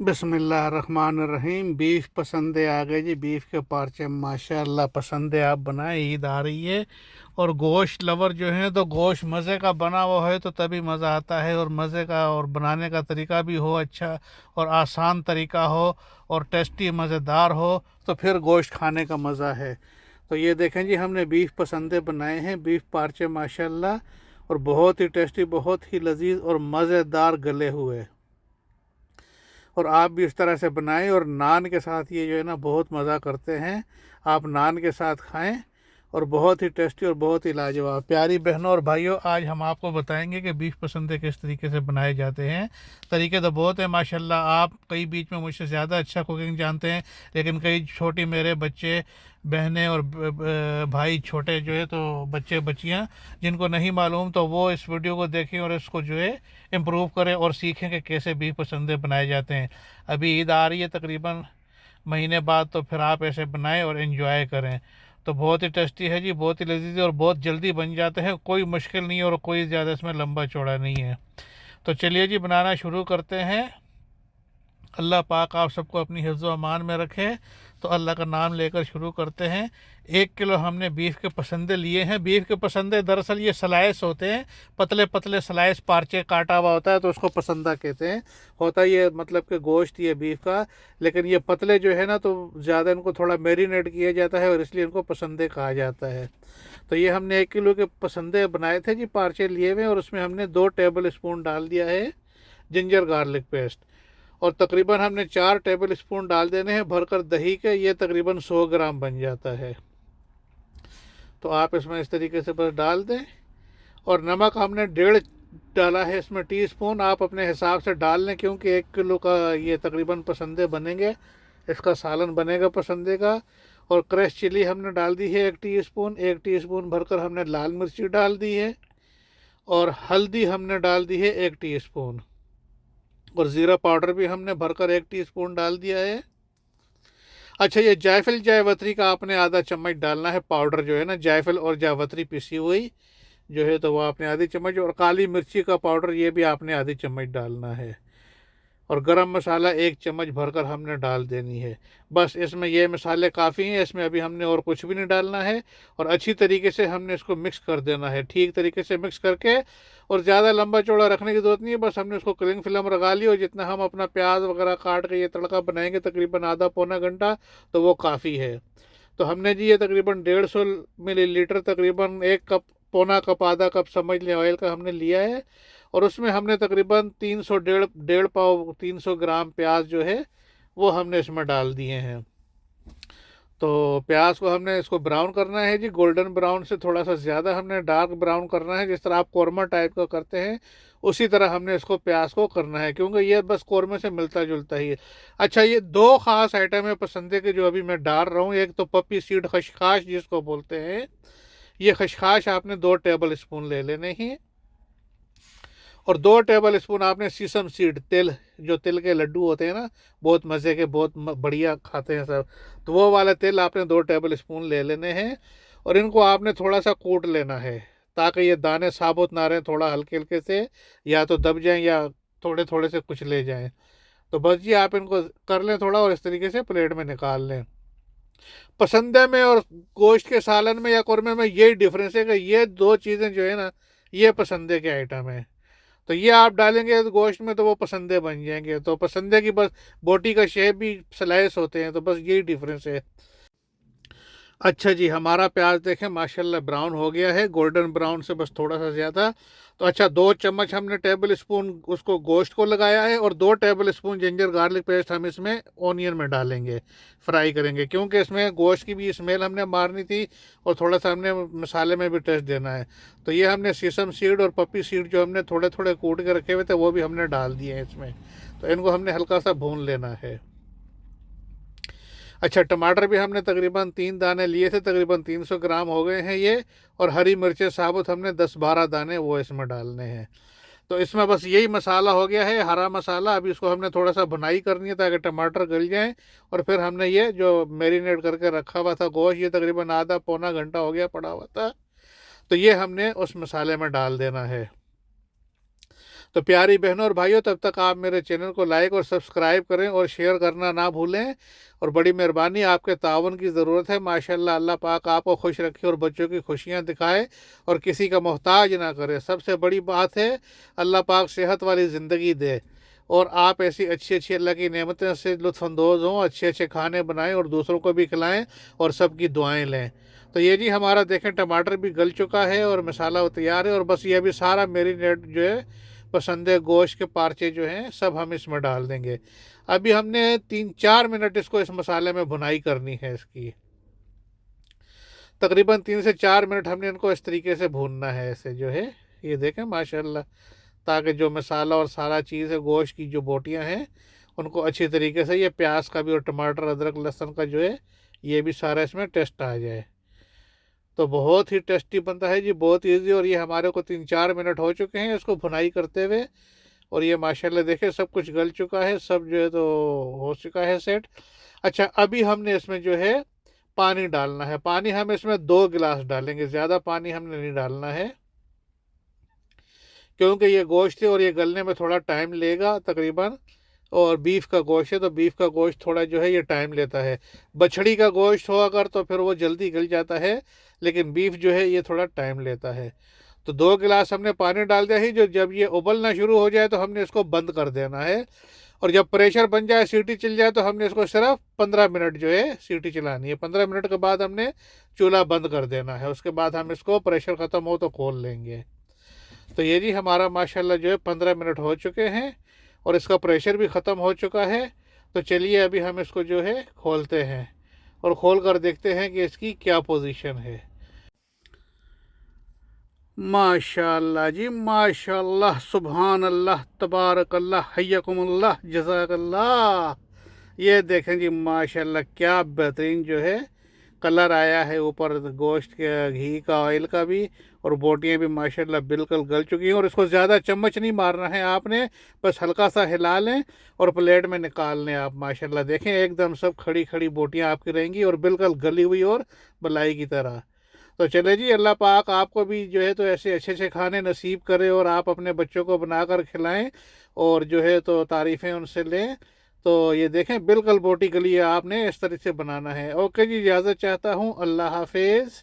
बिस्मिल्लाहिर्रहमानिर्रहीम। बीफ पसंदे आ गए जी। बीफ के पार्चे माशाल्लाह पसंदे आप बनाए। ईद आ रही है और गोश्त लवर जो है तो गोश्त मज़े का बना हुआ है तो तभी मज़ा आता है, और मज़े का और बनाने का तरीका भी हो अच्छा और आसान तरीका हो और टेस्टी मज़ेदार हो तो फिर गोश्त खाने का मज़ा है। तो ये देखें जी, हमने बीफ पसंदे बनाए हैं, बीफ पार्चे माशाल्लाह, और बहुत ही टेस्टी, बहुत ही लजीज और मज़ेदार गले हुए। और आप भी इस तरह से बनाएं और नान के साथ ये जो है ना बहुत मज़ा करते हैं। आप नान के साथ खाएं और बहुत ही टेस्टी और बहुत ही लाजवाब। प्यारी बहनों और भाइयों, आज हम आपको बताएंगे कि बीफ पसंदे किस तरीके से बनाए जाते हैं। तरीके तो बहुत है माशाल्लाह। आप कई बीच में मुझसे ज़्यादा अच्छा कुकिंग जानते हैं, लेकिन कई छोटी मेरे बच्चे, बहनें और भाई छोटे जो है तो बच्चे बच्चियाँ जिनको नहीं मालूम, तो वो इस वीडियो को देखें और इसको जो है इम्प्रूव करें और सीखें कि कैसे बीफ पसंदे बनाए जाते हैं। अभी ईद आ रही है तकरीबन महीने बाद, तो फिर आप ऐसे बनाएं और इन्जॉय करें। तो बहुत ही टेस्टी है जी, बहुत ही लजीज है और बहुत जल्दी बन जाते हैं। कोई मुश्किल नहीं है और कोई ज़्यादा इसमें लंबा चौड़ा नहीं है। तो चलिए जी, बनाना शुरू करते हैं। अल्लाह पाक आप सबको अपनी हिफ्ज़ व अमान में रखे। तो अल्लाह का नाम लेकर शुरू करते हैं। 1 किलो हमने बीफ के पसंदे लिए हैं। बीफ के पसंदे दरअसल ये स्लाइस होते हैं, पतले पतले स्लाइस, पार्चे काटा हुआ होता है तो उसको पसंदा कहते हैं। होता ये मतलब कि गोश्त ये बीफ का, लेकिन ये पतले जो है ना तो ज़्यादा इनको थोड़ा मैरिनेट किया जाता है और इसलिए इनको पसंदे कहा जाता है। तो ये हमने 1 किलो के पसंदे बनाए थे जी, पार्चे लिए हुए, और उसमें हमने 2 टेबल स्पून डाल दिया है जिंजर गार्लिक पेस्ट, और तकरीबन हमने 4 टेबल स्पून डाल देने हैं भरकर दही के। ये तकरीबन 100 ग्राम बन जाता है। तो आप इसमें इस तरीके से बस डाल दें। और नमक हमने 1.5 डाला है इसमें टीस्पून। आप अपने हिसाब से डाल लें, क्योंकि 1 किलो का ये तकरीबन पसंदे बनेंगे, इसका सालन बनेगा पसंदे का। और क्रश चिली हमने डाल दी है 1 टीस्पून। 1 टीस्पून भरकर हमने लाल मिर्ची डाल दी है, और हल्दी हमने डाल दी है 1 टीस्पून, और ज़ीरा पाउडर भी हमने भरकर 1 टीस्पून डाल दिया है। अच्छा, ये जायफल जायवत्री का आपने आधा चम्मच डालना है पाउडर, जो है ना जायफल और जायवत्री पिसी हुई जो है, तो वो आपने आधी चम्मच। और काली मिर्ची का पाउडर ये भी आपने आधी चम्मच डालना है। और गरम मसाला 1 चम्मच भरकर हमने डाल देनी है। बस इसमें ये मसाले काफ़ी हैं, इसमें अभी हमने और कुछ भी नहीं डालना है। और अच्छी तरीके से हमने इसको मिक्स कर देना है, ठीक तरीके से मिक्स करके। और ज़्यादा लंबा चौड़ा रखने की ज़रूरत नहीं है, बस हमने उसको क्लिंग फिल्म लगा ली। और जितना हम अपना प्याज वगैरह काट के ये तड़का बनाएंगे तकरीबन आधा पौना घंटा, तो वो काफ़ी है। तो हमने जी ये तकरीबन 150 मिलीलीटर, तकरीबन 1 कप, पौना कप, आधा कप समझ लें ऑयल का हमने लिया है। और उसमें हमने तकरीबन 300, डेढ़ डेढ़ पाव 300 ग्राम प्याज जो है वो हमने इसमें डाल दिए हैं। तो प्याज को हमने इसको ब्राउन करना है जी, गोल्डन ब्राउन से थोड़ा सा ज़्यादा हमने डार्क ब्राउन करना है। जिस तरह आप कौरमा टाइप का करते हैं उसी तरह हमने इसको प्याज को करना है, क्योंकि ये बस कौरमे से मिलता जुलता ही है। अच्छा, ये 2 ख़ास आइटम है पसंदे के जो अभी मैं डाल रहा हूँ। एक तो पपी सीड, खशखाश जिसको बोलते हैं, ये खशखाश आपने 2 टेबल स्पून ले लेने हैं। और 2 टेबल स्पून आपने सीसम सीड, तिल, जो तिल के लड्डू होते हैं ना, बहुत मज़े के, बहुत बढ़िया खाते हैं सब, तो वो वाला तिल आपने 2 टेबल स्पून ले लेने हैं। और इनको आपने थोड़ा सा कूट लेना है, ताकि ये दाने साबुत ना रहें, थोड़ा हल्के हल्के से या तो दब जाएं या थोड़े थोड़े से कुछ ले जाएं। तो बस जी आप इनको कर लें थोड़ा, और इस तरीके से प्लेट में निकाल लें। पसंदे में और गोश्त के सालन में या कौरमे में यही डिफरेंस है कि ये दो चीज़ें जो है ना, ये पसंदे के आइटम है। तो ये आप डालेंगे तो गोश्त में तो वो पसंदे बन जाएंगे। तो पसंदे की बस बोटी का शेप भी स्लाइस होते हैं, तो बस यही डिफरेंस है। अच्छा जी, हमारा प्याज देखें माशाल्लाह ब्राउन हो गया है, गोल्डन ब्राउन से बस थोड़ा सा ज़्यादा। तो अच्छा, 2 चम्मच हमने टेबल स्पून उसको गोश्त को लगाया है, और 2 table spoon ginger garlic paste हम इसमें ओनियन में डालेंगे, फ्राई करेंगे, क्योंकि इसमें गोश्त की भी स्मेल हमने मारनी थी और थोड़ा सा हमने मसाले में भी टेस्ट देना है। तो ये हमने सीसम सीड और पपी सीड जो हमने थोड़े थोड़े कूट के रखे हुए थे वो भी हमने डाल दिए हैं इसमें। तो इनको हमने हल्का सा भून लेना है। अच्छा, टमाटर भी हमने तकरीबन 3 दाने लिए थे, तकरीबन 300 ग्राम हो गए हैं ये। और हरी मिर्चें साबुत हमने 10-12 दाने वो इसमें डालने हैं। तो इसमें बस यही मसाला हो गया है, हरा मसाला। अभी इसको हमने थोड़ा सा भुनाई करनी है ताकि टमाटर गल जाएं। और फिर हमने ये जो मैरिनेट करके रखा हुआ था गोश्त, ये तकरीबन आधा पौना घंटा हो गया पड़ा हुआ था, तो ये हमने उस मसाले में डाल देना है। तो प्यारी बहनों और भाइयों, तब तक आप मेरे चैनल को लाइक और सब्सक्राइब करें और शेयर करना ना भूलें। और बड़ी मेहरबानी, आपके तावन की ज़रूरत है। माशाल्लाह, अल्लाह पाक आपको खुश रखे और बच्चों की खुशियां दिखाए और किसी का मोहताज ना करे। सबसे बड़ी बात है, अल्लाह पाक सेहत वाली ज़िंदगी दे और आप ऐसी अच्छी अच्छी अल्लाह की नेमतें से लुत्फ़अंदोज़ हों, अच्छे अच्छे खाने बनाएं और दूसरों को भी खिलाएं और सबकी दुआएं लें। तो ये जी हमारा देखें, टमाटर भी गल चुका है और मसाला तैयार है। और बस ये भी सारा मेरीनेट जो है, पसंदे गोश्त के पार्चे जो हैं, सब हम इसमें डाल देंगे। अभी हमने 3-4 मिनट इसको इस मसाले में भुनाई करनी है। इसकी तकरीबन 3 से 4 मिनट हमने इनको इस तरीके से भूनना है, ऐसे जो है, ये देखें माशाल्लाह, ताकि जो मसाला और सारा चीज़ है, गोश्त की जो बोटियां हैं, उनको अच्छी तरीके से, ये प्याज का भी और टमाटर अदरक लहसुन का जो है, ये भी सारा इसमें टेस्ट आ जाए। तो बहुत ही टेस्टी बनता है जी, बहुत ईजी। और ये हमारे को 3-4 मिनट हो चुके हैं इसको भुनाई करते हुए। और ये माशाल्लाह देखे सब कुछ गल चुका है, सब जो है तो हो चुका है सेट। अच्छा, अभी हमने इसमें जो है पानी डालना है। पानी हम इसमें 2 गिलास डालेंगे, ज़्यादा पानी हमने नहीं डालना है, क्योंकि ये गोश्त है और ये गलने में थोड़ा टाइम लेगा तकरीबन। और बीफ का गोश्त है तो बीफ का गोश्त थोड़ा जो है ये टाइम लेता है। बछड़ी का गोश्त हो अगर तो फिर वो जल्दी गल जाता है, लेकिन बीफ जो है ये थोड़ा टाइम लेता है। तो 2 गिलास हमने पानी डाल दिया ही। जो जब ये उबलना शुरू हो जाए तो हमने इसको बंद कर देना है। और जब प्रेशर बन जाए, सीटी चल जाए, तो हमने इसको सिर्फ 15 मिनट जो है सीटी चलानी है। 15 मिनट के बाद हमने चूल्हा बंद कर देना है। उसके बाद हम इसको प्रेशर ख़त्म हो तो खोल लेंगे। तो ये जी हमारा माशाल्लाह जो है 15 मिनट हो चुके हैं और इसका प्रेशर भी ख़त्म हो चुका है। तो चलिए अभी हम इसको जो है खोलते हैं और खोल कर देखते हैं कि इसकी क्या पोजीशन है। माशाल्लाह जी माशाल्लाह, सुभान अल्लाह, तबारक अल्लाह, हय्यकुमुल्लाह, जज़ाकल्लाह। ये देखें जी माशाल्लाह, क्या बेहतरीन जो है कलर आया है ऊपर गोश्त के, घी का, ऑयल का भी। और बोटियाँ भी माशाल्लाह बिल्कुल गल चुकी हैं। और इसको ज़्यादा चम्मच नहीं मारना है आपने, बस हल्का सा हिला लें और प्लेट में निकाल लें आप। माशाल्लाह देखें, एकदम सब खड़ी खड़ी बोटियाँ आपकी रहेंगी और बिल्कुल गली हुई और मलाई की तरह। तो चले जी, अल्लाह पाक आपको भी जो है तो ऐसे अच्छे अच्छे खाने नसीब करे और आप अपने बच्चों को बनाकर खिलाएं और जो है तो तारीफ़ें उनसे लें। तो ये देखें बिल्कुल बोटी गली है, आपने इस तरह से बनाना है। ओके जी, इजाज़त चाहता हूँ, अल्लाह हाफिज़।